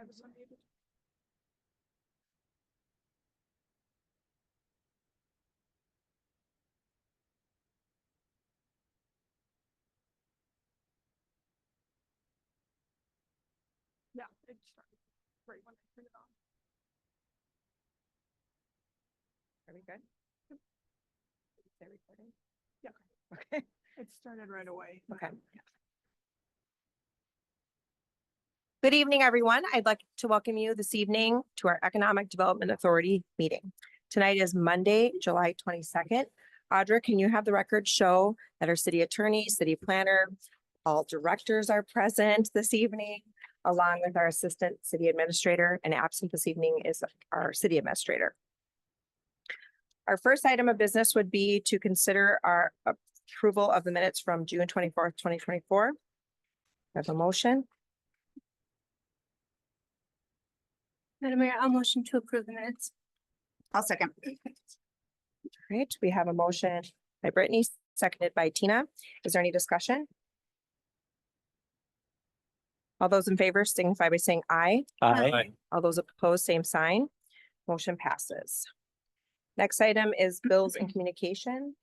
I was unmuted. Yeah, it started right when I turned it on. Are we good? Is it recording? Yeah. Okay. It started right away. Okay. Good evening, everyone. I'd like to welcome you this evening to our Economic Development Authority meeting. Tonight is Monday, July 22nd. Audra, can you have the record show that our city attorney, city planner, all directors are present this evening, along with our assistant city administrator, and absent this evening is our city administrator. Our first item of business would be to consider our approval of the minutes from June 24th, 2024. Have a motion. Madam Mayor, I'll motion to approve the minutes. I'll second. Right, we have a motion by Brittany, seconded by Tina. Is there any discussion? All those in favor signify by saying aye. Aye. All those opposed, same sign. Motion passes. Next item is bills and communication.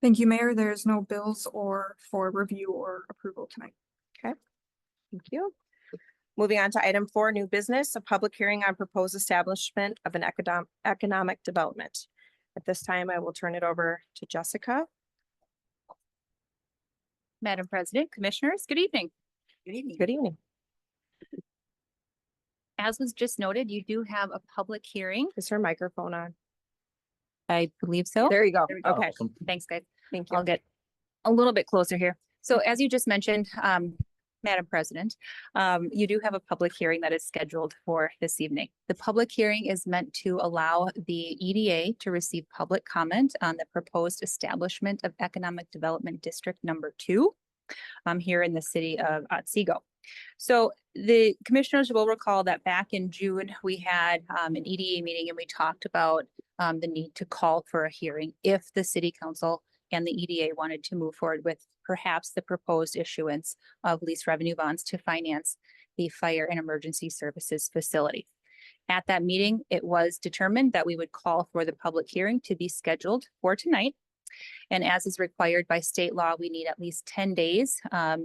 Thank you, Mayor. There's no bills or for review or approval tonight. Thank you. Moving on to item 4, new business, a public hearing on proposed establishment of an economic development. At this time, I will turn it over to Jessica. Madam President, Commissioners, good evening. Good evening. Good evening. As was just noted, you do have a public hearing. Is her microphone on? I believe so. There you go. There we go. Okay, Thanks, guys. thank you. I'll get a little bit closer here. So as you just mentioned, Madam President, you do have a public hearing that is scheduled for this evening. The public hearing is meant to allow the EDA to receive public comment on the proposed establishment of Economic Development District Number 2 here in the city of Otsego. So the commissioners will recall that back in June, we had an EDA meeting and we talked about the need to call for a hearing if the city council and the EDA wanted to move forward with perhaps the proposed issuance of lease revenue bonds to finance the fire and emergency services facility. At that meeting, it was determined that we would call for the public hearing to be scheduled for tonight. And as is required by state law, we need at least 10 days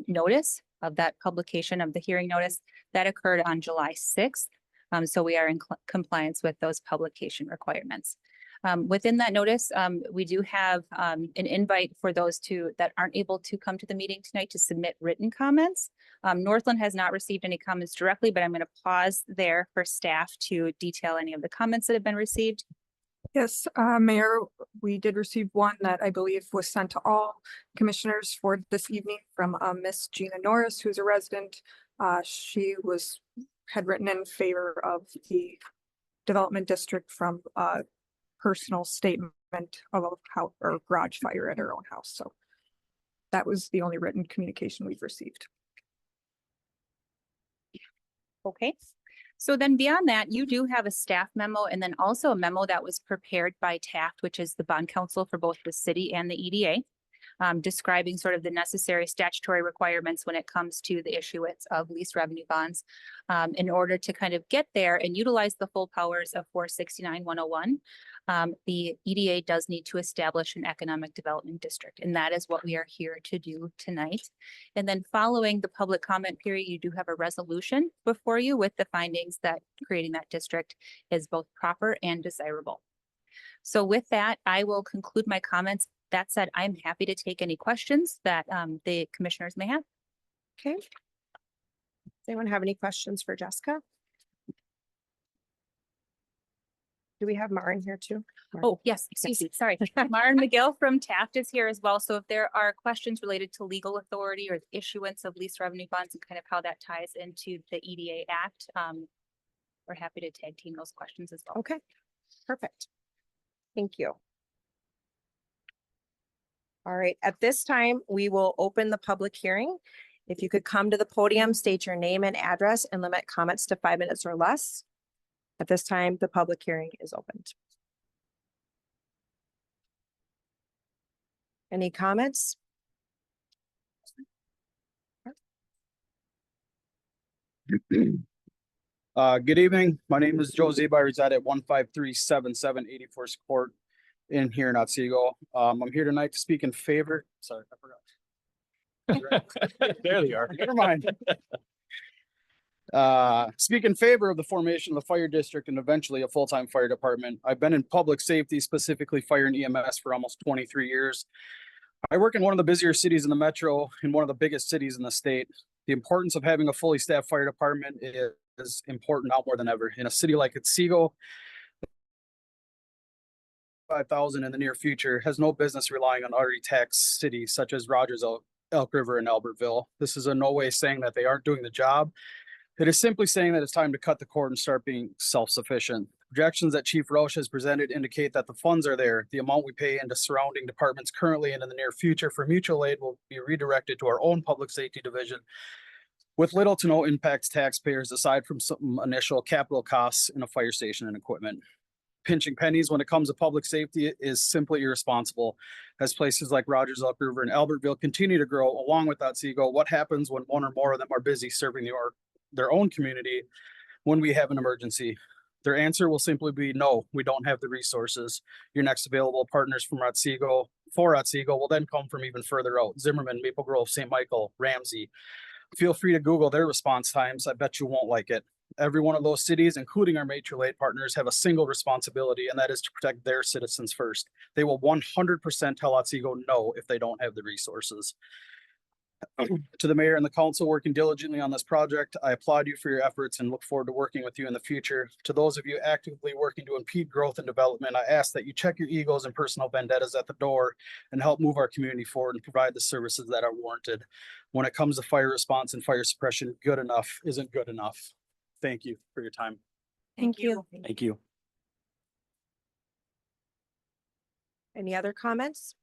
notice of that publication of the hearing notice that occurred on July 6th. So we are in compliance with those publication requirements. Within that notice, we do have an invite for those that aren't able to come to the meeting tonight to submit written comments. Northland has not received any comments directly, but I'm going to pause there for staff to detail any of the comments that have been received. Yes, Mayor, we did receive one that I believe was sent to all commissioners for this evening from Miss Gina Norris, who's a resident. She had written in favor of the development district from personal statement of a house or garage fire at her own house. So that was the only written communication we've received. Okay. So then beyond that, you do have a staff memo and then also a memo that was prepared by Taft, which is the bond counsel for both the city and the EDA, describing sort of the necessary statutory requirements when it comes to the issuance of lease revenue bonds in order to kind of get there and utilize the full powers of 469-101. The EDA does need to establish an economic development district, and that is what we are here to do tonight. And then following the public comment period, you do have a resolution before you with the findings that creating that district is both proper and desirable. So with that, I will conclude my comments. That said, I'm happy to take any questions that the commissioners may have. Okay. Does anyone have any questions for Jessica? Do we have Maren here too? Oh, yes, excuse me, sorry. Maren McGill from Taft is here as well. So if there are questions related to legal authority or the issuance of lease revenue bonds and kind of how that ties into the EDA Act, we're happy to tag team those questions as well. Okay, perfect. Thank you. All right, at this time, we will open the public hearing. If you could come to the podium, state your name and address and limit comments to 5 minutes or less. At this time, the public hearing is opened. Any comments? Good evening. My name is Joe Zeba. I reside at 15377 84th Court in here in Otsego. I'm here tonight to speak in favor. Sorry, I forgot. There they are. Never mind. Speak in favor of the formation of the fire district and eventually a full-time fire department. I've been in public safety, specifically fire and EMS, for almost 23 years. I work in one of the busier cities in the metro and one of the biggest cities in the state. The importance of having a fully staffed fire department is important now more than ever. In a city like Otsego, 5,000 in the near future has no business relying on already taxed cities such as Rogers, Elk River, and Albertville. This is in no way saying that they aren't doing the job. It is simply saying that it's time to cut the cord and start being self-sufficient. Projections that Chief Roche has presented indicate that the funds are there. The amount we pay into surrounding departments currently and in the near future for mutual aid will be redirected to our own public safety division with little to no impact to taxpayers aside from some initial capital costs in a fire station and equipment. Pinching pennies when it comes to public safety is simply irresponsible. As places like Rogers, Elk River, and Albertville continue to grow along with Otsego, what happens when one or more of them are busy serving their own community when we have an emergency? Their answer will simply be no, we don't have the resources. Your next available partners from Otsego will then come from even further out: Zimmerman, Maple Grove, St. Michael, Ramsey. Feel free to Google their response times. I bet you won't like it. Every one of those cities, including our mutual aid partners, have a single responsibility, and that is to protect their citizens first. They will 100% tell Otsego no if they don't have the resources. To the mayor and the council working diligently on this project, I applaud you for your efforts and look forward to working with you in the future. To those of you actively working to impede growth and development, I ask that you check your egos and personal vendettas at the door and help move our community forward and provide the services that are warranted. When it comes to fire response and fire suppression, good enough isn't good enough. Thank you for your time. Thank you. Thank you. Any other comments?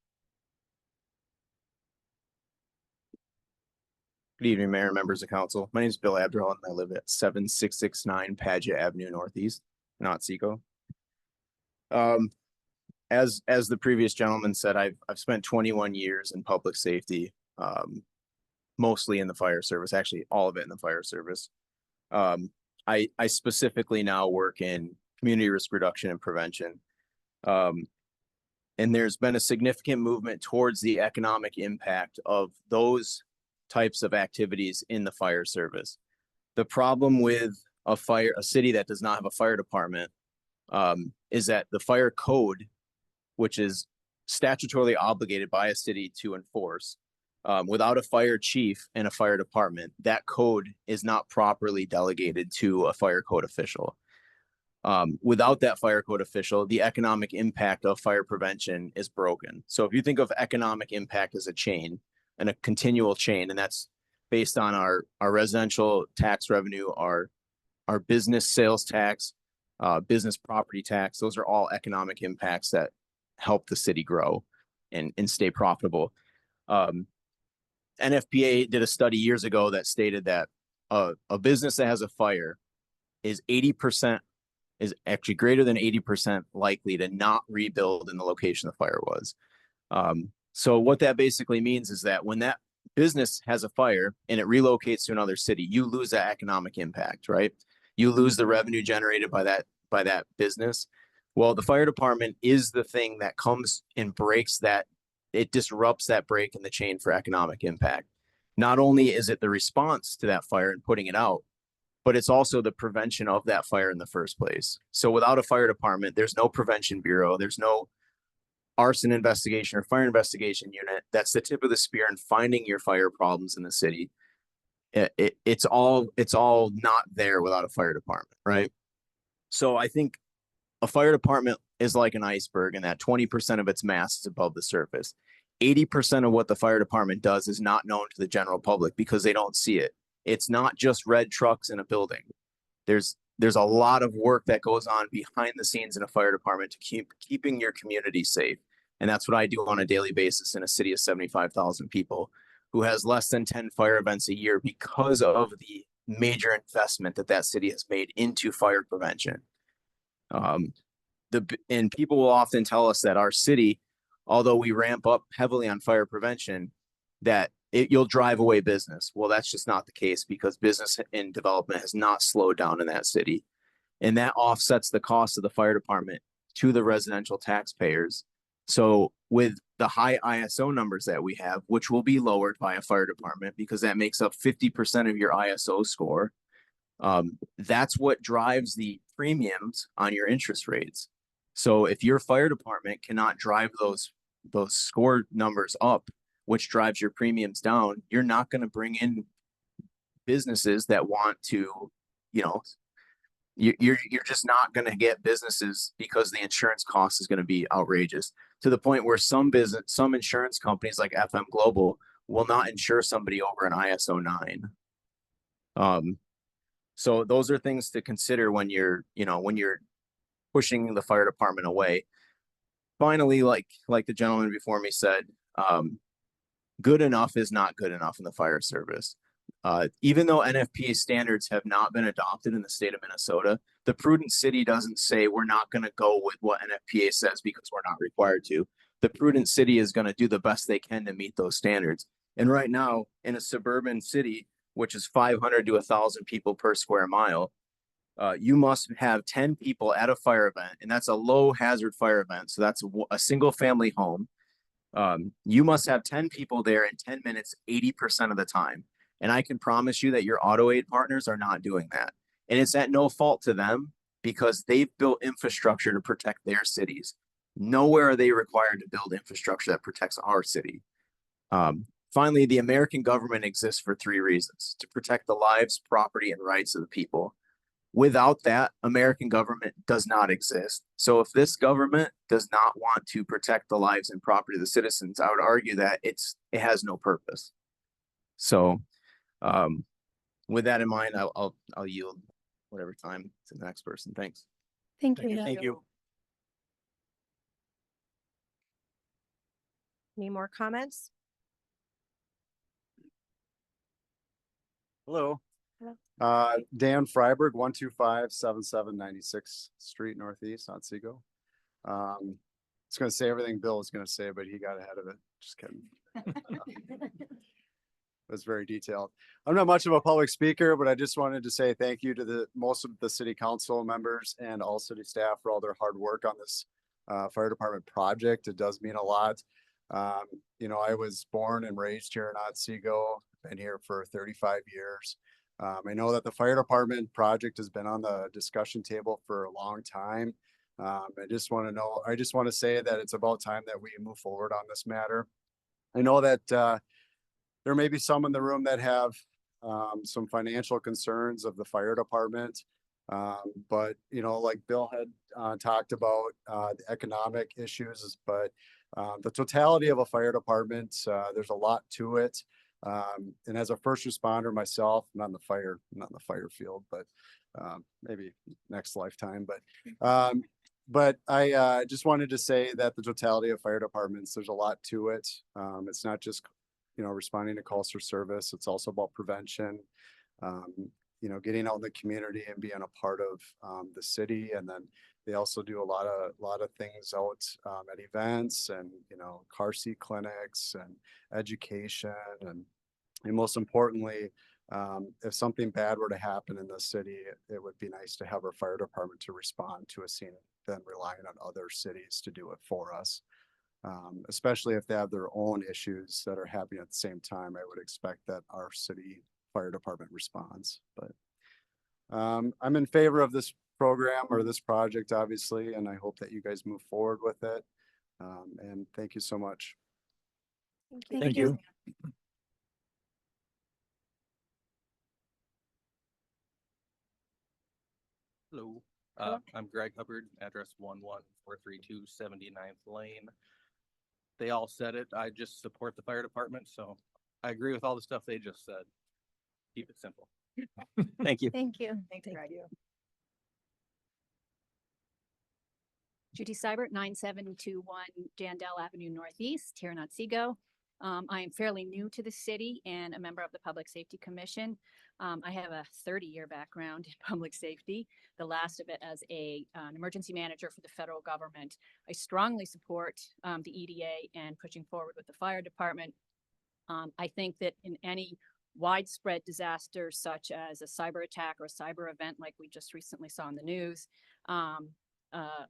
Good evening, Mayor and members of council. My name is Bill Abdrell and I live at 7669 Padgett Avenue Northeast in Otsego. As the previous gentleman said, I've spent 21 years in public safety, mostly in the fire service, actually all of it in the fire service. I specifically now work in community risk reduction and prevention. And there's been a significant movement towards the economic impact of those types of activities in the fire service. The problem with a city that does not have a fire department is that the fire code, which is statutorily obligated by a city to enforce, without a fire chief and a fire department, that code is not properly delegated to a fire code official. Without that fire code official, the economic impact of fire prevention is broken. So if you think of economic impact as a chain and a continual chain, and that's based on our residential tax revenue, our business sales tax, business property tax, those are all economic impacts that help the city grow and stay profitable. NFPA did a study years ago that stated that a business that has a fire is actually greater than 80% likely to not rebuild in the location the fire was. So what that basically means is that when that business has a fire and it relocates to another city, you lose that economic impact, right? You lose the revenue generated by that business. Well, the fire department is the thing that comes and breaks that. It disrupts that break in the chain for economic impact. Not only is it the response to that fire and putting it out, but it's also the prevention of that fire in the first place. So without a fire department, there's no prevention bureau, there's no arson investigation or fire investigation unit. That's the tip of the spear in finding your fire problems in the city. It's all not there without a fire department, right? So I think a fire department is like an iceberg, and that 20% of its mass is above the surface. 80% of what the fire department does is not known to the general public because they don't see it. It's not just red trucks in a building. There's a lot of work that goes on behind the scenes in a fire department to keeping your community safe. And that's what I do on a daily basis in a city of 75,000 people who has less than 10 fire events a year because of the major investment that city has made into fire prevention. And people will often tell us that our city, although we ramp up heavily on fire prevention, you'll drive away business. Well, that's just not the case because business and development has not slowed down in that city. And that offsets the cost of the fire department to the residential taxpayers. So with the high ISO numbers that we have, which will be lowered by a fire department because that makes up 50% of your ISO score, that's what drives the premiums on your interest rates. So if your fire department cannot drive those score numbers up, which drives your premiums down, you're not going to bring in businesses that want to, you're just not going to get businesses because the insurance cost is going to be outrageous to the point where some insurance companies like FM Global will not insure somebody over an ISO 9. So those are things to consider when you're pushing the fire department away. Finally, like the gentleman before me said, good enough is not good enough in the fire service. Even though NFPA standards have not been adopted in the state of Minnesota, the prudent city doesn't say we're not going to go with what NFPA says because we're not required to. The prudent city is going to do the best they can to meet those standards. And right now, in a suburban city, which is 500 to 1,000 people per square mile, you must have 10 people at a fire event, and that's a low hazard fire event. So that's a single family home. You must have 10 people there in 10 minutes, 80% of the time. And I can promise you that your auto aid partners are not doing that. And it's at no fault to them because they've built infrastructure to protect their cities. Nowhere are they required to build infrastructure that protects our city. Finally, the American government exists for 3 reasons: to protect the lives, property, and rights of the people. Without that, American government does not exist. So if this government does not want to protect the lives and property of the citizens, I would argue that it has no purpose. So with that in mind, I'll yield whatever time to the next person. Thanks. Thank you. Thank you. Any more comments? Hello. Hello. Dan Freiberg, 125-77 96th Street Northeast, Otsego. It's going to say everything Bill was going to say, but he got ahead of it. Just kidding. It's very detailed. I'm not much of a public speaker, but I just wanted to say thank you to most of the city council members and all city staff for all their hard work on this fire department project. It does mean a lot. I was born and raised here in Otsego, been here for 35 years. I know that the fire department project has been on the discussion table for a long time. I just want to say that it's about time that we move forward on this matter. I know that there may be some in the room that have some financial concerns of the fire department. But like Bill had talked about the economic issues, but the totality of a fire department, there's a lot to it. And as a first responder myself, not in the fire field, but maybe next lifetime. But I just wanted to say that the totality of fire departments, there's a lot to it. It's not just responding to calls for service. It's also about prevention. Getting out in the community and being a part of the city, and then they also do a lot of things out at events and car seat clinics and education, and most importantly, if something bad were to happen in the city, it would be nice to have our fire department to respond to a scene than relying on other cities to do it for us. Especially if they have their own issues that are happening at the same time, I would expect that our city fire department responds. But I'm in favor of this program or this project, obviously, and I hope that you guys move forward with it. And thank you so much. Thank you. Hello, Hello. I'm Greg Hubbard, address 11432 79th Lane. They all said it. I just support the fire department, so I agree with all the stuff they just said. Keep it simple. Thank you. Thank you. Thanks, Greg. Judy Seibert, 9721 Jandel Avenue Northeast, here in Otsego. I am fairly new to the city and a member of the Public Safety Commission. I have a 30-year background in public safety, the last of it as an emergency manager for the federal government. I strongly support the EDA and pushing forward with the fire department. I think that in any widespread disaster such as a cyber attack or a cyber event like we just recently saw in the news, an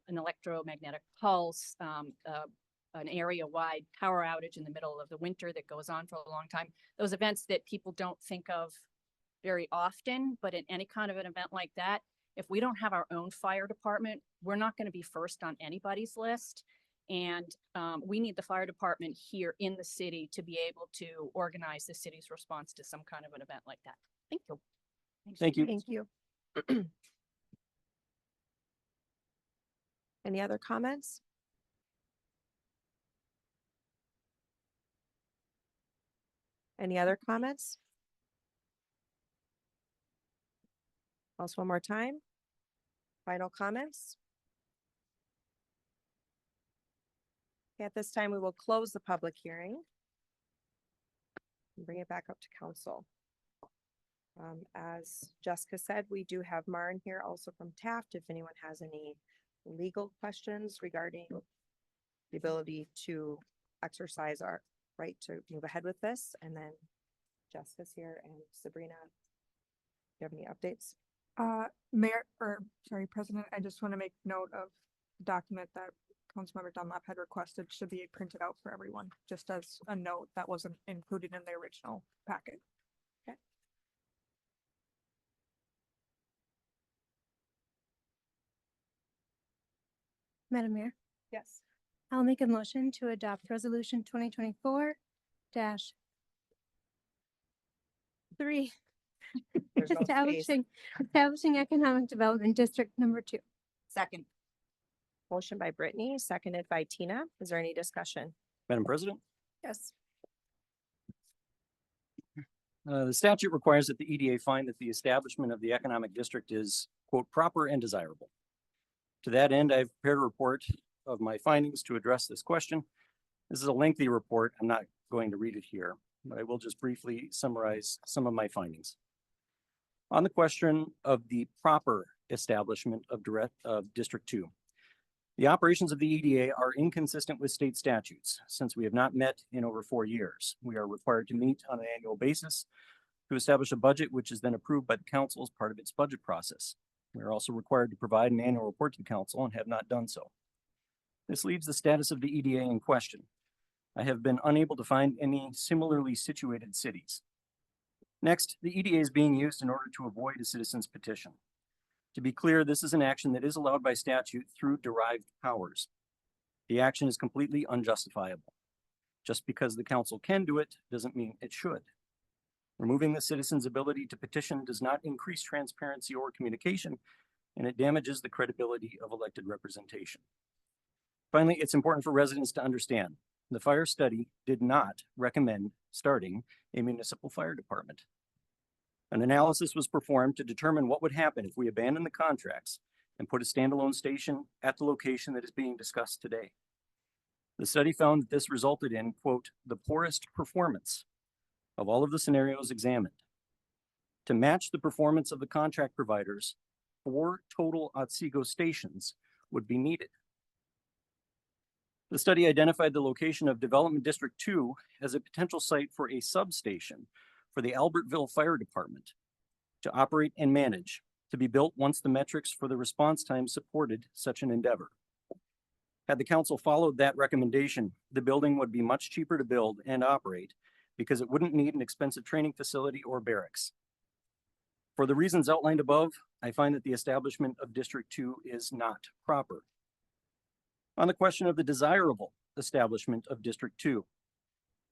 electromagnetic pulse, an area-wide power outage in the middle of the winter that goes on for a long time, those events that people don't think of very often, but in any kind of an event like that, if we don't have our own fire department, we're not going to be first on anybody's list. And we need the fire department here in the city to be able to organize the city's response to some kind of an event like that. Thank you. Thank you. Thank you. Any other comments? Any other comments? Pause one more time. Final comments? Okay, at this time, we will close the public hearing and bring it back up to council. As Jessica said, we do have Maren here also from Taft. If anyone has any legal questions regarding the ability to exercise our right to move ahead with this, and then Jessica's here and Sabrina. Do you have any updates? President, I just want to make note of the document that Councilmember Dunlap had requested should be printed out for everyone, just as a note that wasn't included in the original packet. Madam Mayor, Yes. I'll make a motion to adopt resolution 2024-3. There's no space. Establishing Economic Development District Number 2. Second. Motion by Brittany, seconded by Tina. Is there any discussion? Madam President, Yes. the statute requires that the EDA find that the establishment of the economic district is, quote, proper and desirable. To that end, I've prepared a report of my findings to address this question. This is a lengthy report. I'm not going to read it here, but I will just briefly summarize some of my findings. On the question of the proper establishment of District 2, the operations of the EDA are inconsistent with state statutes. Since we have not met in over 4 years, we are required to meet on an annual basis to establish a budget, which is then approved by the council as part of its budget process. We are also required to provide an annual report to the council and have not done so. This leaves the status of the EDA in question. I have been unable to find any similarly situated cities. Next, the EDA is being used in order to avoid a citizen's petition. To be clear, this is an action that is allowed by statute through derived powers. The action is completely unjustifiable. Just because the council can do it doesn't mean it should. Removing the citizen's ability to petition does not increase transparency or communication, and it damages the credibility of elected representation. Finally, it's important for residents to understand the fire study did not recommend starting a municipal fire department. An analysis was performed to determine what would happen if we abandon the contracts and put a standalone station at the location that is being discussed today. The study found that this resulted in, quote, the poorest performance of all of the scenarios examined. To match the performance of the contract providers, 4 total Otsego stations would be needed. The study identified the location of Development District 2 as a potential site for a substation for the Albertville Fire Department to operate and manage, to be built once the metrics for the response time supported such an endeavor. Had the council followed that recommendation, the building would be much cheaper to build and operate because it wouldn't need an expensive training facility or barracks. For the reasons outlined above, I find that the establishment of District 2 is not proper. On the question of the desirable establishment of District 2,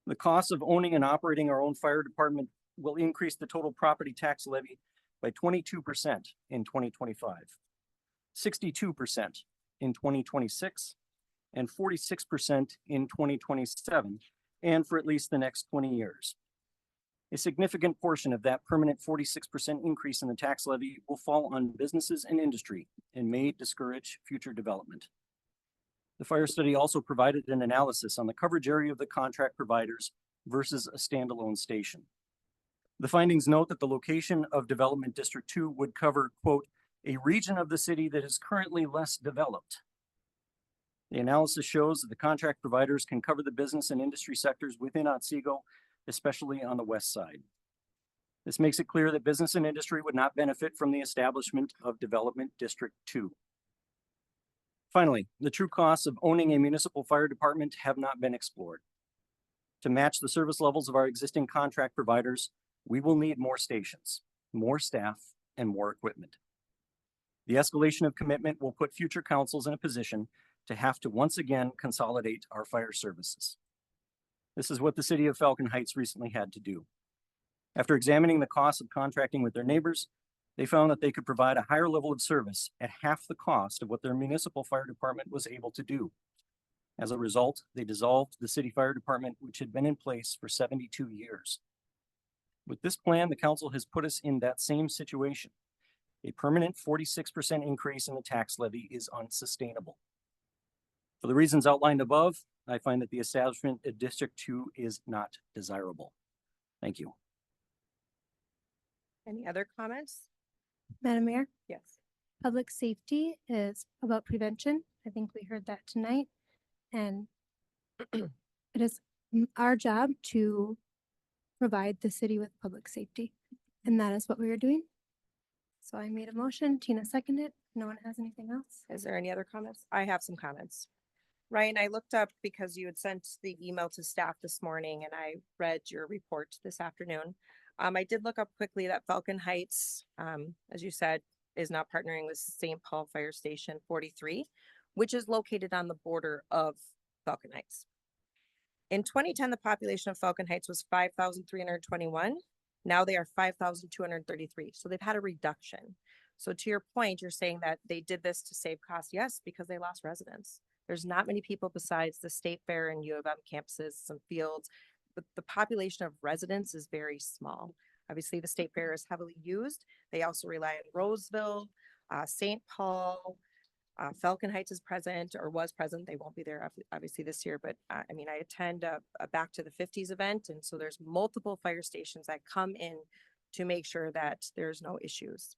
the cost of owning and operating our own fire department will increase the total property tax levy by 22% in 2025, 62% in 2026, and 46% in 2027, and for at least the next 20 years. A significant portion of that permanent 46% increase in the tax levy will fall on businesses and industry and may discourage future development. The fire study also provided an analysis on the coverage area of the contract providers versus a standalone station. The findings note that the location of Development District 2 would cover, quote, a region of the city that is currently less developed. The analysis shows that the contract providers can cover the business and industry sectors within Otsego especially on the west side. This makes it clear that business and industry would not benefit from the establishment of Development District 2. Finally, the true costs of owning a municipal fire department have not been explored. To match the service levels of our existing contract providers, we will need more stations, more staff, and more equipment. The escalation of commitment will put future councils in a position to have to once again consolidate our fire services. This is what the city of Falcon Heights recently had to do. After examining the costs of contracting with their neighbors, they found that they could provide a higher level of service at half the cost of what their municipal fire department was able to do. As a result, they dissolved the city fire department, which had been in place for 72 years. With this plan, the council has put us in that same situation. A permanent 46% increase in the tax levy is unsustainable. For the reasons outlined above, I find that the establishment of District 2 is not desirable. Thank you. Any other comments? Madam Mayor, Yes. public safety is about prevention. I think we heard that tonight. And it is our job to provide the city with public safety. And that is what we are doing. So I made a motion, Tina seconded. No one has anything else? Is there any other comments? I have some comments. Ryan, I looked up because you had sent the email to staff this morning and I read your report this afternoon. I did look up quickly that Falcon Heights, as you said, is now partnering with St. Paul Fire Station 43, which is located on the border of Falcon Heights. In 2010, the population of Falcon Heights was 5,321. Now they are 5,233. So they've had a reduction. So to your point, you're saying that they did this to save costs. Yes, because they lost residents. There's not many people besides the State Fair and U of M campuses, some fields, but the population of residents is very small. Obviously, the State Fair is heavily used. They also rely on Roseville, St. Paul, Falcon Heights is present or was present. They won't be there obviously this year, but I mean, I attend a Back to the 50s event. And so there's multiple fire stations that come in to make sure that there's no issues.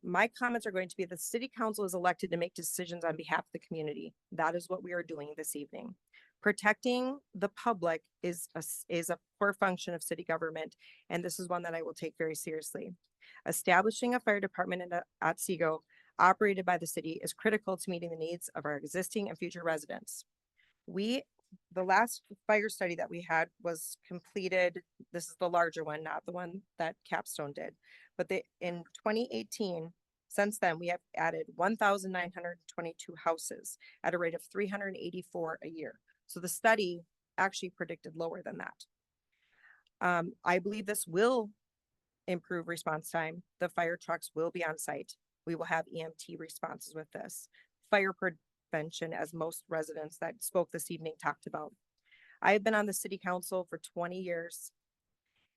My comments are going to be the city council is elected to make decisions on behalf of the community. That is what we are doing this evening. Protecting the public is a core function of city government, and this is one that I will take very seriously. Establishing a fire department in Otsego operated by the city is critical to meeting the needs of our existing and future residents. The last fire study that we had was completed. This is the larger one, not the one that Capstone did, but in 2018, since then, we have added 1,922 houses at a rate of 384 a year. So the study actually predicted lower than that. I believe this will improve response time. The fire trucks will be on site. We will have EMT responses with this. Fire prevention, as most residents that spoke this evening talked about. I have been on the city council for 20 years,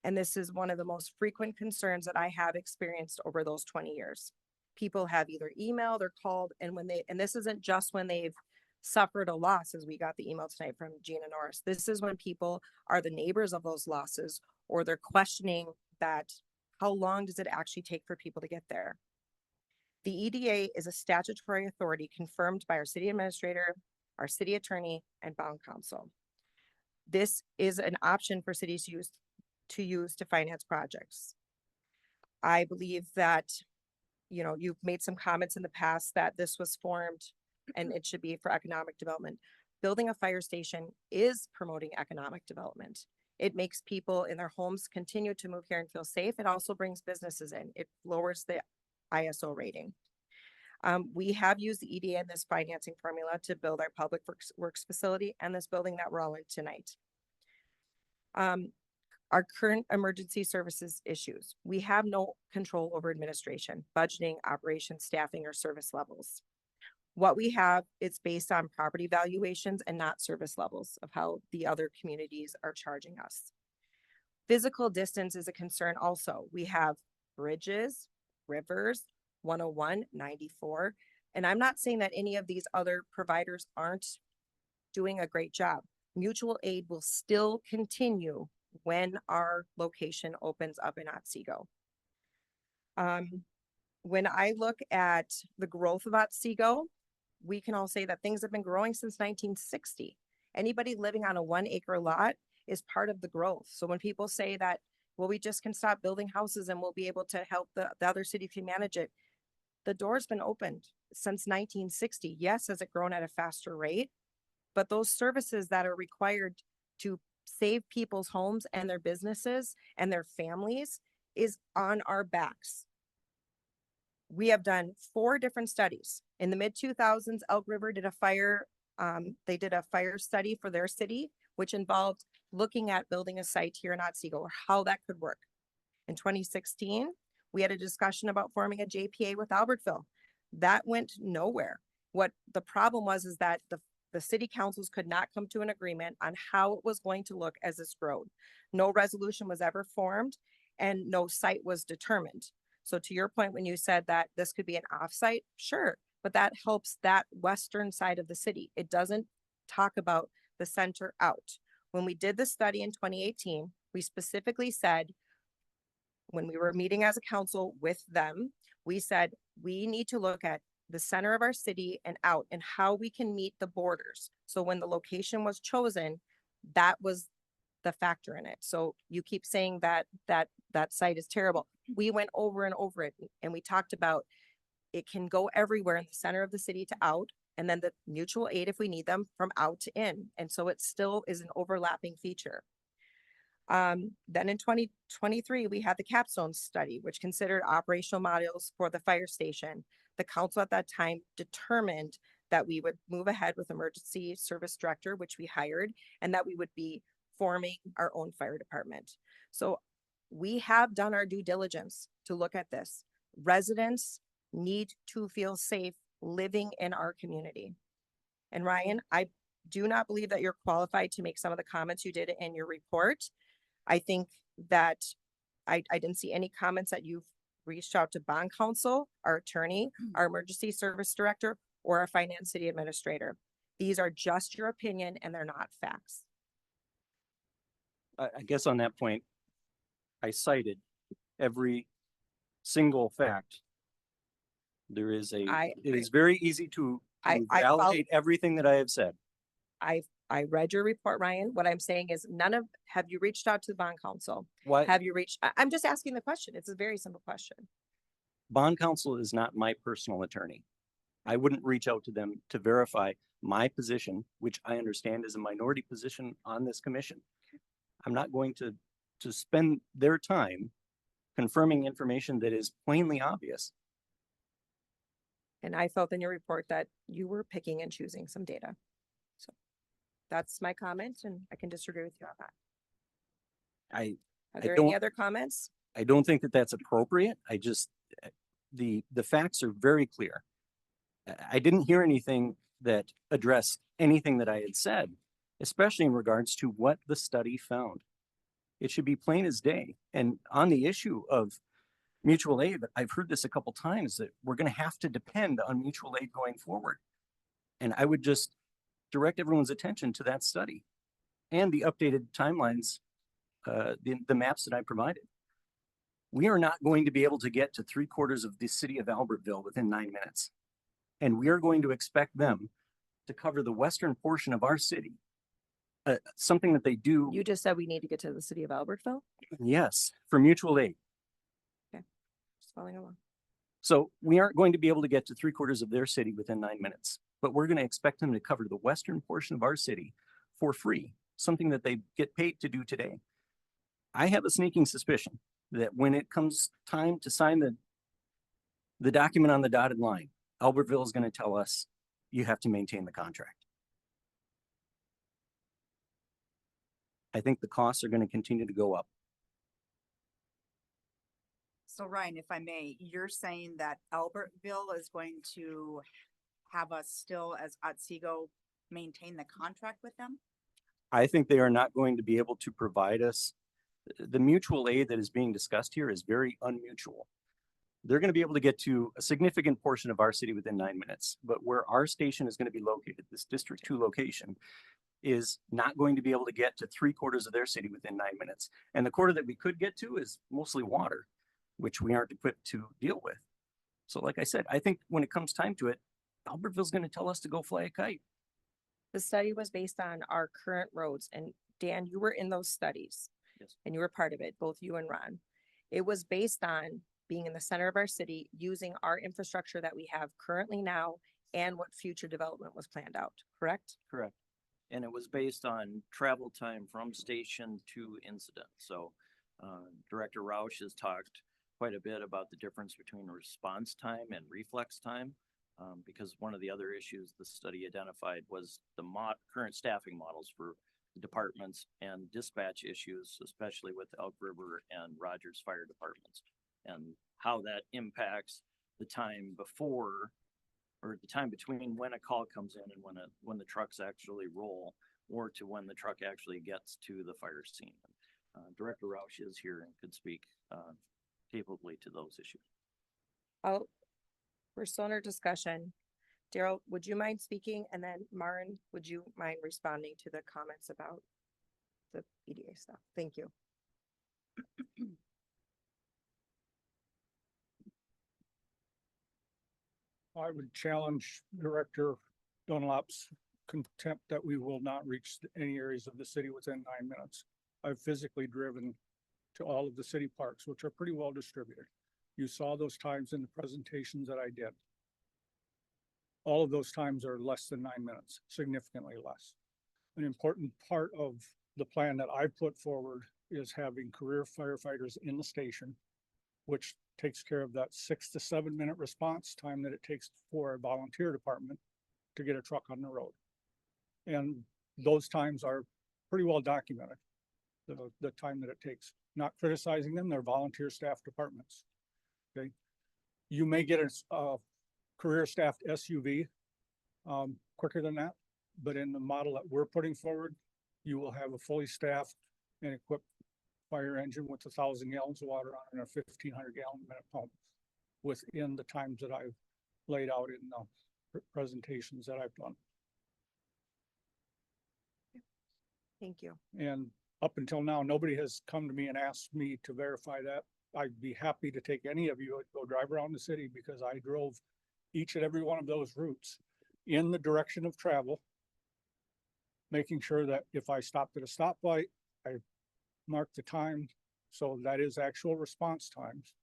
and this is one of the most frequent concerns that I have experienced over those 20 years. People have either emailed or called, and this isn't just when they've suffered a loss, as we got the email tonight from Gina Norris. This is when people are the neighbors of those losses, or they're questioning that how long does it actually take for people to get there? The EDA is a statutory authority confirmed by our city administrator, our city attorney, and bond counsel. This is an option for cities to use to finance projects. I believe that, you've made some comments in the past that this was formed and it should be for economic development. Building a fire station is promoting economic development. It makes people in their homes continue to move here and feel safe. It also brings businesses in. It lowers the ISO rating. We have used the EDA in this financing formula to build our public works facility and this building that we're all in tonight. Our current emergency services issues. We have no control over administration, budgeting, operations, staffing, or service levels. What we have, it's based on property valuations and not service levels of how the other communities are charging us. Physical distance is a concern also. We have bridges, rivers, 101, 94. And I'm not saying that any of these other providers aren't doing a great job. Mutual aid will still continue when our location opens up in Otsego. When I look at the growth of Otsego, we can all say that things have been growing since 1960. Anybody living on a 1 acre lot is part of the growth. So when people say that, well, we just can stop building houses and we'll be able to help the other city can manage it. The door's been opened since 1960. Yes, has it grown at a faster rate? But those services that are required to save people's homes and their businesses and their families is on our backs. We have done 4 different studies. In the mid 2000s, Elk River did a fire. They did a fire study for their city, which involved looking at building a site here in Otsego or how that could work. In 2016, we had a discussion about forming a JPA with Albertville. That went nowhere. What the problem was is that the city councils could not come to an agreement on how it was going to look as this growed. No resolution was ever formed and no site was determined. So to your point, when you said that this could be an offsite, sure, but that helps that western side of the city. It doesn't talk about the center out. When we did the study in 2018, we specifically said, when we were meeting as a council with them, we said, we need to look at the center of our city and out and how we can meet the borders. So when the location was chosen, that was the factor in it. So you keep saying that site is terrible. We went over and over it and we talked about it can go everywhere in the center of the city to out, and then the mutual aid if we need them from out to in. And so it still is an overlapping feature. Then in 2023, we had the capstone study, which considered operational models for the fire station. The council at that time determined that we would move ahead with emergency service director, which we hired, and that we would be forming our own fire department. So we have done our due diligence to look at this. Residents need to feel safe living in our community. And Ryan, I do not believe that you're qualified to make some of the comments you did in your report. I think that I didn't see any comments that you've reached out to bond counsel, our attorney, our emergency service director, or our finance city administrator. These are just your opinion and they're not facts. I guess on that point, I cited every single fact. There is it is very easy to validate everything that I have said. I read your report, Ryan. What I'm saying is have you reached out to the bond counsel? Why? Have you reached, I'm just asking the question. It's a very simple question. Bond counsel is not my personal attorney. I wouldn't reach out to them to verify my position, which I understand is a minority position on this commission. I'm not going to spend their time confirming information that is plainly obvious. And I felt in your report that you were picking and choosing some data. So that's my comment and I can disagree with you on that. Are there any other comments? I don't think that that's appropriate. I just, the facts are very clear. I didn't hear anything that addressed anything that I had said, especially in regards to what the study found. It should be plain as day. And on the issue of mutual aid, I've heard this a couple times that we're going to have to depend on mutual aid going forward. And I would just direct everyone's attention to that study and the updated timelines, the maps that I provided. We are not going to be able to get to 3/4 of the city of Albertville within 9 minutes. And we are going to expect them to cover the western portion of our city. Something that they do. You just said we need to get to the city of Albertville? Yes, for mutual aid. Okay, just following along. So we aren't going to be able to get to 3/4 of their city within 9 minutes, but we're going to expect them to cover the western portion of our city for free, something that they get paid to do today. I have a sneaking suspicion that when it comes time to sign the document on the dotted line, Albertville is going to tell us you have to maintain the contract. I think the costs are going to continue to go up. So Ryan, if I may, you're saying that Albertville is going to have us still as Otsego maintain the contract with them? I think they are not going to be able to provide us. The mutual aid that is being discussed here is very unmutual. They're going to be able to get to a significant portion of our city within 9 minutes, but where our station is going to be located, this District 2 location, is not going to be able to get to 3/4 of their city within 9 minutes. And the quarter that we could get to is mostly water, which we aren't equipped to deal with. So like I said, I think when it comes time to it, Albertville's going to tell us to go fly a kite. The study was based on our current roads, and Dan, you were in those studies. Yes. And you were part of it, both you and Ron. It was based on being in the center of our city, using our infrastructure that we have currently now and what future development was planned out, correct? Correct. And it was based on travel time from station to incident. So Director Roush has talked quite a bit about the difference between response time and reflex time. Because one of the other issues the study identified was the current staffing models for departments and dispatch issues, especially with Elk River and Rogers Fire Departments, and how that impacts the time before or the time between when a call comes in and when the trucks actually roll, or to when the truck actually gets to the fire scene. Director Roush is here and could speak capably to those issues. We're still in our discussion. Daryl, would you mind speaking? And then Maren, would you mind responding to the comments about the EDA stuff? Thank you. I would challenge Director Dunlap's contempt that we will not reach any areas of the city within 9 minutes. I've physically driven to all of the city parks, which are pretty well distributed. You saw those times in the presentations that I did. All of those times are less than 9 minutes, significantly less. An important part of the plan that I put forward is having career firefighters in the station, which takes care of that 6 to 7 minute response time that it takes for a volunteer department to get a truck on the road. And those times are pretty well documented, the time that it takes. Not criticizing them, they're volunteer staff departments. Okay. You may get a career staffed SUV quicker than that, but in the model that we're putting forward, you will have a fully staffed and equipped fire engine with 1,000 gallons of water on and a 1,500 gallon minute pump within the times that I've laid out in the presentations that I've done. Thank you. And up until now, nobody has come to me and asked me to verify that. I'd be happy to take any of you and go drive around the city, because I drove each and every one of those routes in the direction of travel, making sure that if I stopped at a stoplight, I marked the time. So that is actual response times.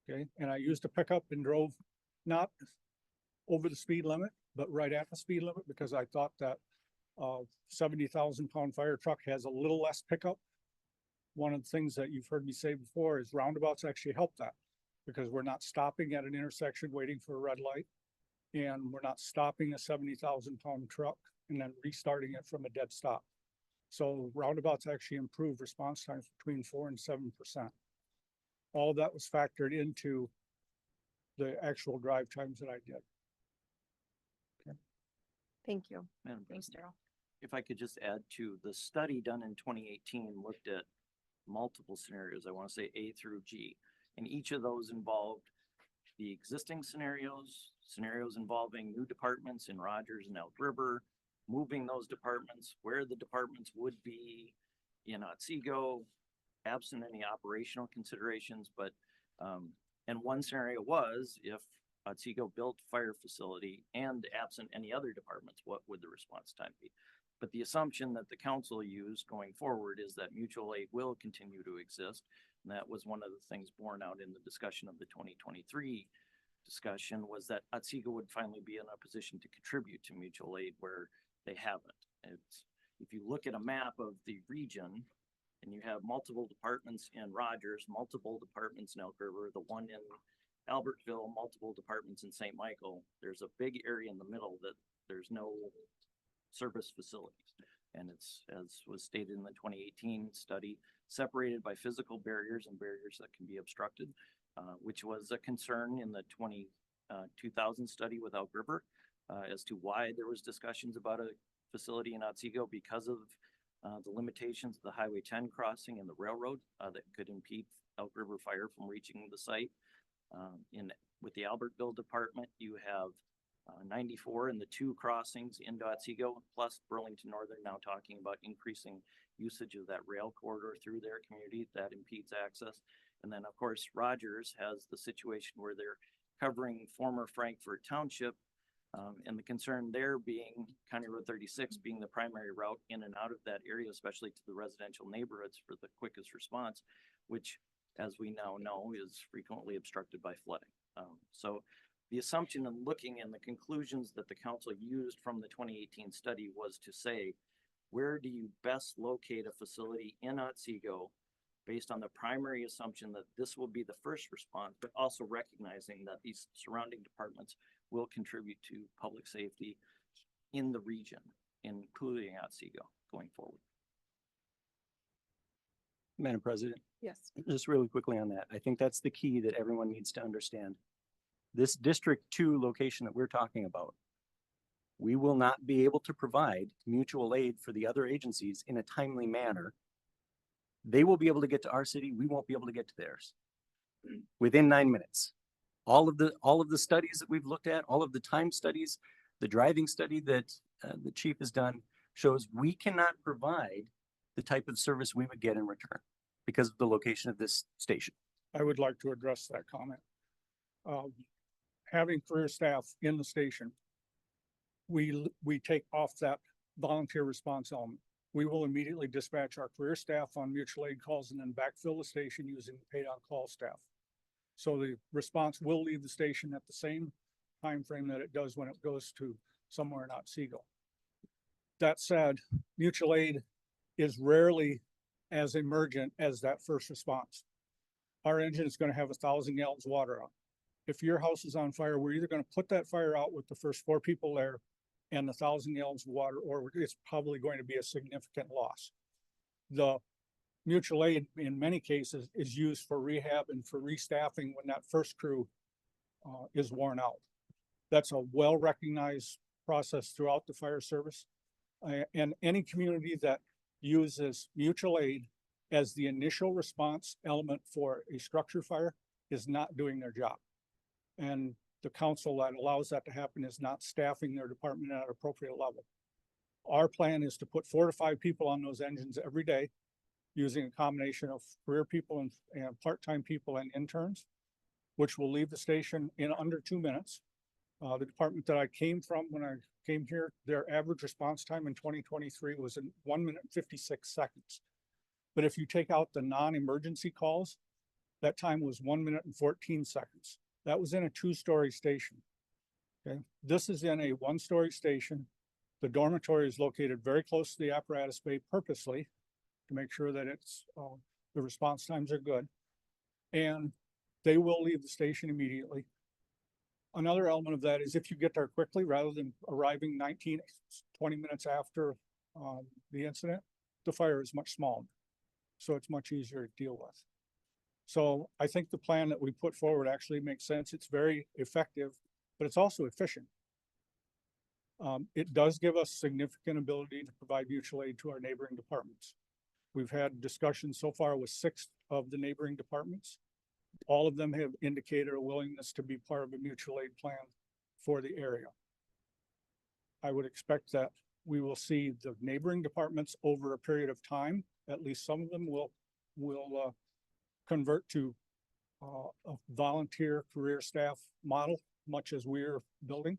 Okay. And I used a pickup and drove not over the speed limit, but right at the speed limit, because I thought that 70,000 pound fire truck has a little less pickup. One of the things that you've heard me say before is roundabouts actually help that, because we're not stopping at an intersection waiting for a red light, and we're not stopping a 70,000 pound truck and then restarting it from a dead stop. So roundabouts actually improve response times between 4 and 7%. All of that was factored into the actual drive times that I did. Okay. Thank you. Madam Thanks, President, Daryl. if I could just add to the study done in 2018 looked at multiple scenarios. I want to say A through G, and each of those involved the existing scenarios involving new departments in Rogers and Elk River, moving those departments, where the departments would be in Otsego, absent any operational considerations. But and one scenario was if Otsego built fire facility and absent any other departments, what would the response time be? But the assumption that the council used going forward is that mutual aid will continue to exist. And that was one of the things borne out in the discussion of the 2023 discussion, was that Otsego would finally be in a position to contribute to mutual aid where they haven't. If you look at a map of the region and you have multiple departments in Rogers, multiple departments in Elk River, the one in Albertville, multiple departments in St. Michael, there's a big area in the middle that there's no service facilities. And it's, as was stated in the 2018 study, separated by physical barriers and barriers that can be obstructed, which was a concern in the 2000 study with Elk River as to why there was discussions about a facility in Otsego, because of the limitations of the Highway 10 crossing and the railroad that could impede Elk River Fire from reaching the site. With the Albertville department, you have 94 and the 2 crossings into Otsego, plus Burlington Northern now talking about increasing usage of that rail corridor through their community that impedes access. And then of course, Rogers has the situation where they're covering former Frankfort Township And the concern there being County Road 36 being the primary route in and out of that area, especially to the residential neighborhoods for the quickest response, which, as we now know, is frequently obstructed by flooding. So the assumption and looking and the conclusions that the council used from the 2018 study was to say, where do you best locate a facility in Otsego based on the primary assumption that this will be the first response, but also recognizing that these surrounding departments will contribute to public safety in the region, including Otsego going forward. Madam President, Yes. just really quickly on that, I think that's the key that everyone needs to understand. This District 2 location that we're talking about, we will not be able to provide mutual aid for the other agencies in a timely manner. They will be able to get to our city, we won't be able to get to theirs within 9 minutes. All of the studies that we've looked at, all of the time studies, the driving study that the chief has done shows we cannot provide the type of service we would get in return because of the location of this station. I would like to address that comment. Having career staff in the station, we take off that volunteer response element. We will immediately dispatch our career staff on mutual aid calls and then backfill the station using paid on call staff. So the response will leave the station at the same time frame that it does when it goes to somewhere in Otsego. That said, mutual aid is rarely as emergent as that first response. Our engine is going to have 1,000 gallons of water on. If your house is on fire, we're either going to put that fire out with the first 4 people there and 1,000 gallons of water, or it's probably going to be a significant loss. The mutual aid in many cases is used for rehab and for restaffing when that first crew is worn out. That's a well-recognized process throughout the fire service. And any community that uses mutual aid as the initial response element for a structure fire is not doing their job. And the council that allows that to happen is not staffing their department at an appropriate level. Our plan is to put 4 to 5 people on those engines every day, using a combination of career people and part-time people and interns, which will leave the station in under 2 minutes. The department that I came from when I came here, their average response time in 2023 was in 1 minute and 56 seconds. But if you take out the non-emergency calls, that time was 1 minute and 14 seconds. That was in a 2-story station. Okay, this is in a 1-story station. The dormitory is located very close to the apparatus bay purposely to make sure that it's the response times are good. And they will leave the station immediately. Another element of that is if you get there quickly, rather than arriving 19, 20 minutes after the incident, the fire is much smaller. So it's much easier to deal with. So I think the plan that we put forward actually makes sense. It's very effective, but it's also efficient. It does give us significant ability to provide mutual aid to our neighboring departments. We've had discussions so far with 6 of the neighboring departments. All of them have indicated a willingness to be part of a mutual aid plan for the area. I would expect that we will see the neighboring departments over a period of time. At least some of them will convert to a volunteer career staff model, much as we're building.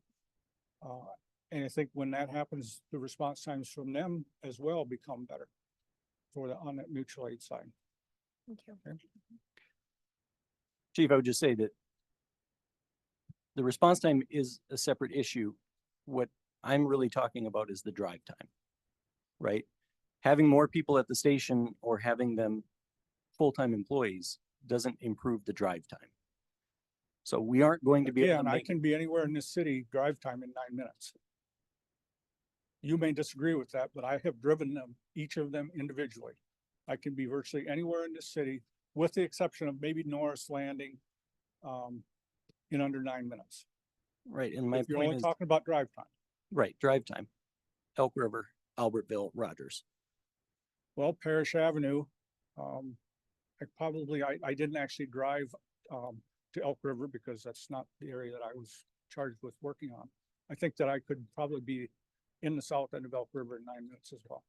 And I think when that happens, the response times from them as well become better on that mutual aid side. Thank you. Okay. Chief, I would just say that the response time is a separate issue. What I'm really talking about is the drive time, right? Having more people at the station or having them full-time employees doesn't improve the drive time. So we aren't going to be able Yeah, to and I make can be anywhere in this city, drive time in 9 minutes. You may disagree with that, but I have driven them, each of them individually. I can be virtually anywhere in this city, with the exception of maybe Norris Landing, in under 9 minutes. right. And my If you're point only is, talking about drive time. right, drive time, Elk River, Albertville, Rogers. Well, Parish Avenue, I didn't actually drive to Elk River because that's not the area that I was charged with working on. I think that I could probably be in the south end of Elk River in 9 minutes as well.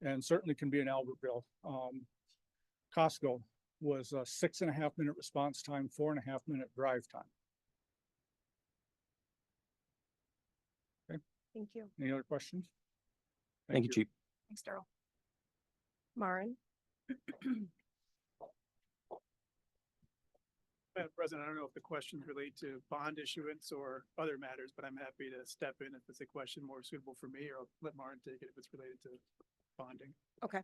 And certainly can be in Albertville. Costco was a 6.5 minute response time, 4.5 minute drive time. Thank you. Any other questions? Thank you, Chief. Thanks, Daryl. Maren? Madam President, I don't know if the questions relate to bond issuance or other matters, but I'm happy to step in if it's a question more suitable for me, or I'll let Maren take it if it's related to bonding. Okay.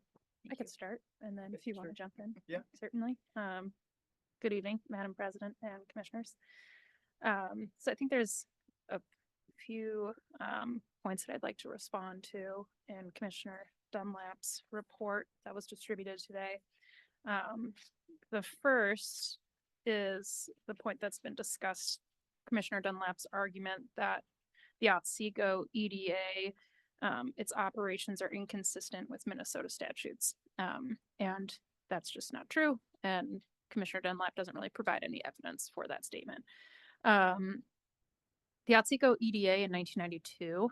I can start and then if you want to jump in. Yeah. Certainly. Good evening, Madam President and Commissioners. So I think there's a few points that I'd like to respond to in Commissioner Dunlap's report that was distributed today. The first is the point that's been discussed, Commissioner Dunlap's argument that the Otsego EDA, its operations are inconsistent with Minnesota statutes. And that's just not true. And Commissioner Dunlap doesn't really provide any evidence for that statement. The Otsego EDA in 1992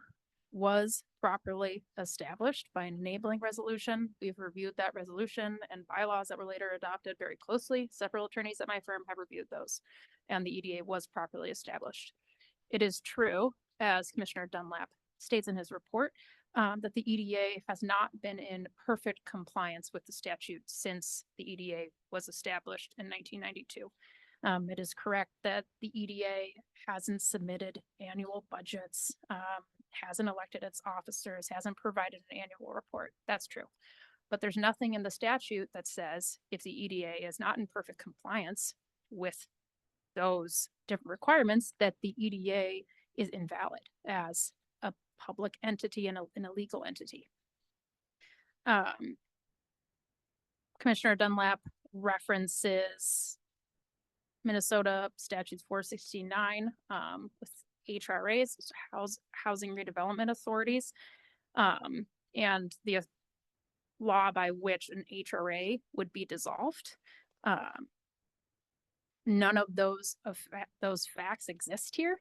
was properly established by an enabling resolution. We've reviewed that resolution and bylaws that were later adopted very closely. Several attorneys at my firm have reviewed those, and the EDA was properly established. It is true, as Commissioner Dunlap states in his report, that the EDA has not been in perfect compliance with the statute since the EDA was established in 1992. It is correct that the EDA hasn't submitted annual budgets, hasn't elected its officers, hasn't provided an annual report. That's true. But there's nothing in the statute that says if the EDA is not in perfect compliance with those different requirements, that the EDA is invalid as a public entity and a legal entity. Commissioner Dunlap references Minnesota statutes 469 with HRAs, housing redevelopment authorities, and the law by which an HRA would be dissolved. None of those facts exist here.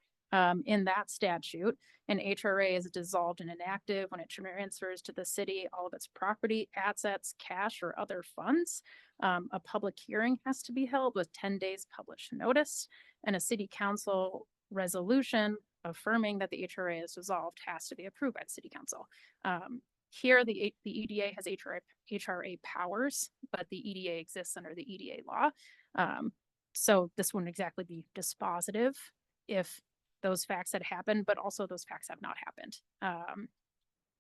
In that statute, an HRA is dissolved and inactive when it transfers to the city all of its property, assets, cash, or other funds. A public hearing has to be held with 10 days published notice, and a city council resolution affirming that the HRA is dissolved has to be approved by the city council. Here, the EDA has HRA powers, but the EDA exists under the EDA law. So this wouldn't exactly be dispositive if those facts had happened, but also those facts have not happened.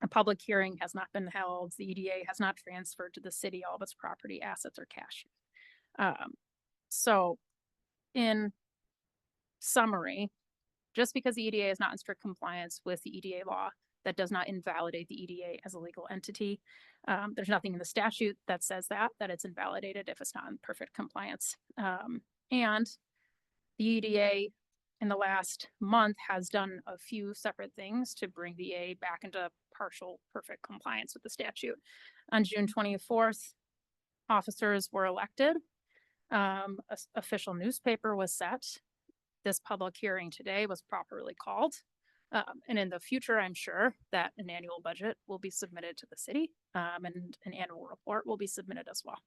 A public hearing has not been held. The EDA has not transferred to the city all of its property, assets, or cash. So in summary, just because the EDA is not in strict compliance with the EDA law, that does not invalidate the EDA as a legal entity. There's nothing in the statute that says that it's invalidated if it's not in perfect compliance. And the EDA in the last month has done a few separate things to bring the EDA back into partial perfect compliance with the statute. On June 24th, officers were elected. Official newspaper was set. This public hearing today was properly called. And in the future, I'm sure that an annual budget will be submitted to the city, and an annual report will be submitted as well.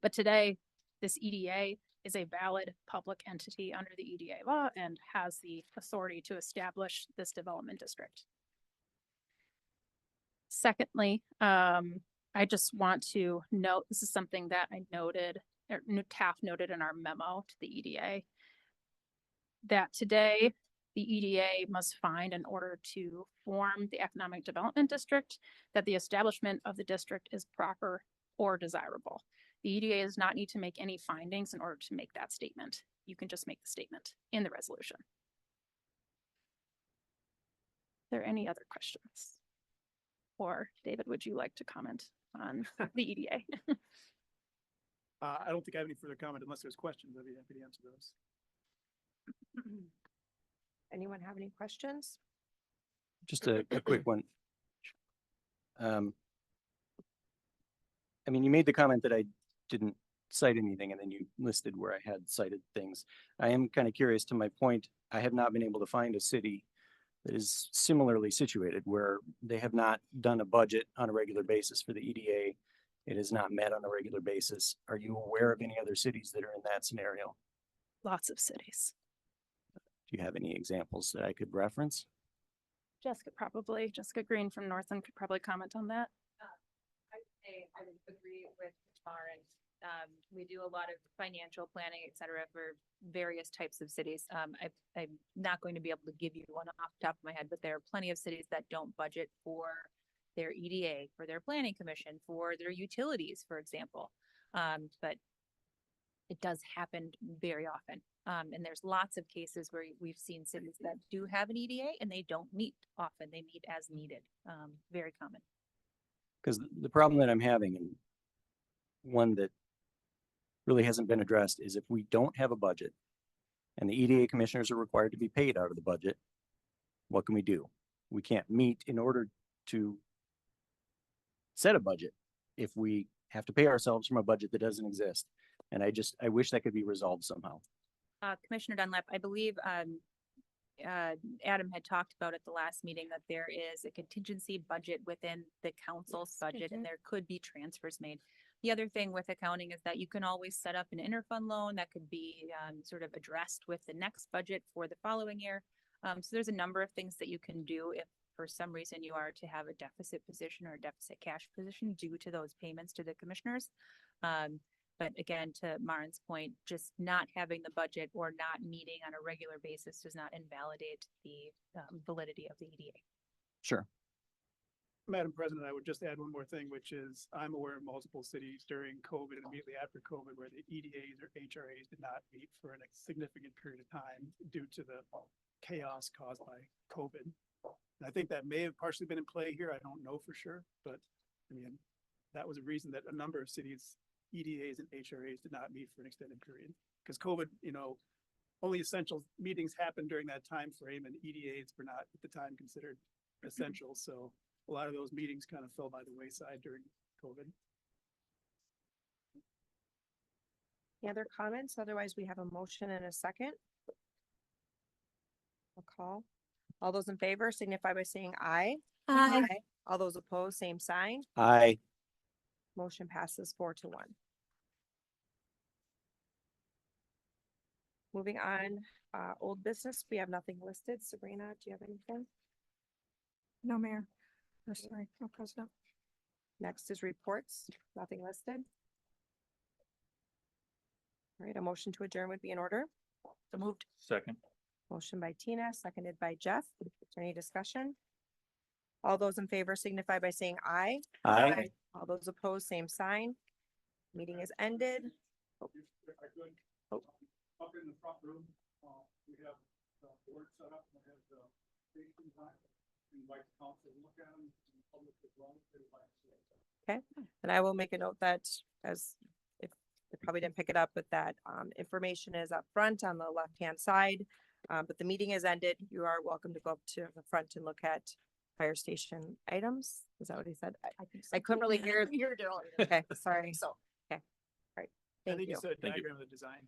But today, this EDA is a valid public entity under the EDA law and has the authority to establish this development district. Secondly, I just want to note, this is something that I noted, or TAF noted in our memo to the EDA, that today the EDA must find, in order to form the economic development district, that the establishment of the district is proper or desirable. The EDA does not need to make any findings in order to make that statement. You can just make the statement in the resolution. Are there any other questions? Or David, would you like to comment on the EDA? I don't think I have any further comment unless there's questions. I'd be happy to answer those. Anyone have any questions? Just a quick one. I mean, you made the comment that I didn't cite anything, and then you listed where I had cited things. I am kind of curious. To my point, I have not been able to find a city that is similarly situated where they have not done a budget on a regular basis for the EDA. It is not met on a regular basis. Are you aware of any other cities that are in that scenario? Lots of cities. Do you have any examples that I could reference? Jessica Green from Northland could probably comment on that. I would agree with Maren. We do a lot of financial planning, et cetera, for various types of cities. I'm not going to be able to give you one off the top of my head, but there are plenty of cities that don't budget for their EDA, for their planning commission, for their utilities, for example. But it does happen very often. And there's lots of cases where we've seen cities that do have an EDA and they don't meet often. They meet as needed. Very common. Because the problem that I'm having, and one that really hasn't been addressed, is if we don't have a budget and the EDA commissioners are required to be paid out of the budget, what can we do? We can't meet in order to set a budget if we have to pay ourselves from a budget that doesn't exist. And I wish that could be resolved somehow. Commissioner Dunlap, I believe Adam had talked about at the last meeting that there is a contingency budget within the council's budget and there could be transfers made. The other thing with accounting is that you can always set up an interfund loan that could be sort of addressed with the next budget for the following year. So there's a number of things that you can do if for some reason you are to have a deficit position or a deficit cash position due to those payments to the commissioners. But again, to Maren's point, just not having the budget or not meeting on a regular basis does not invalidate the validity of the EDA. Sure. Madam President, I would just add one more thing, which is I'm aware of multiple cities during COVID and immediately after COVID where the EDAs or HRAs did not meet for a significant period of time due to the chaos caused by COVID. And I think that may have partially been in play here. I don't know for sure, but I mean, that was a reason that a number of cities, EDAs and HRAs did not meet for an extended period. Because COVID, only essential meetings happened during that time frame and EDAs were not at the time considered essential. So a lot of those meetings kind of fell by the wayside during COVID. Any other comments? Otherwise, we have a motion and a second. A call. All those in favor signify by saying aye. Aye. All those opposed, same sign. Aye. Motion passes 4-1. Moving on, old business, we have nothing listed. Sabrina, do you have anything? No, Mayor. Or sorry, no, President. Next is reports, nothing listed. All right, a motion to adjourn would be in order. So moved. Second. Motion by Tina, seconded by Jeff. Is there any discussion? All those in favor signify by saying aye. Aye. All those opposed, same sign. Meeting is ended. Up in the front room, we have the board set up, and we have the station time. Invite the council to look at them, and the public as well, if they'd like to see it. Okay, and I will make a note that as if they probably didn't pick it up, but that information is up front on the left-hand side. But the meeting is ended. You are welcome to go up to the front and look at fire station items. Is that what he said? I couldn't really hear. You're doing. Okay, sorry. So. Okay, all right. I Thank think you. you said Thank you. diagram of the design.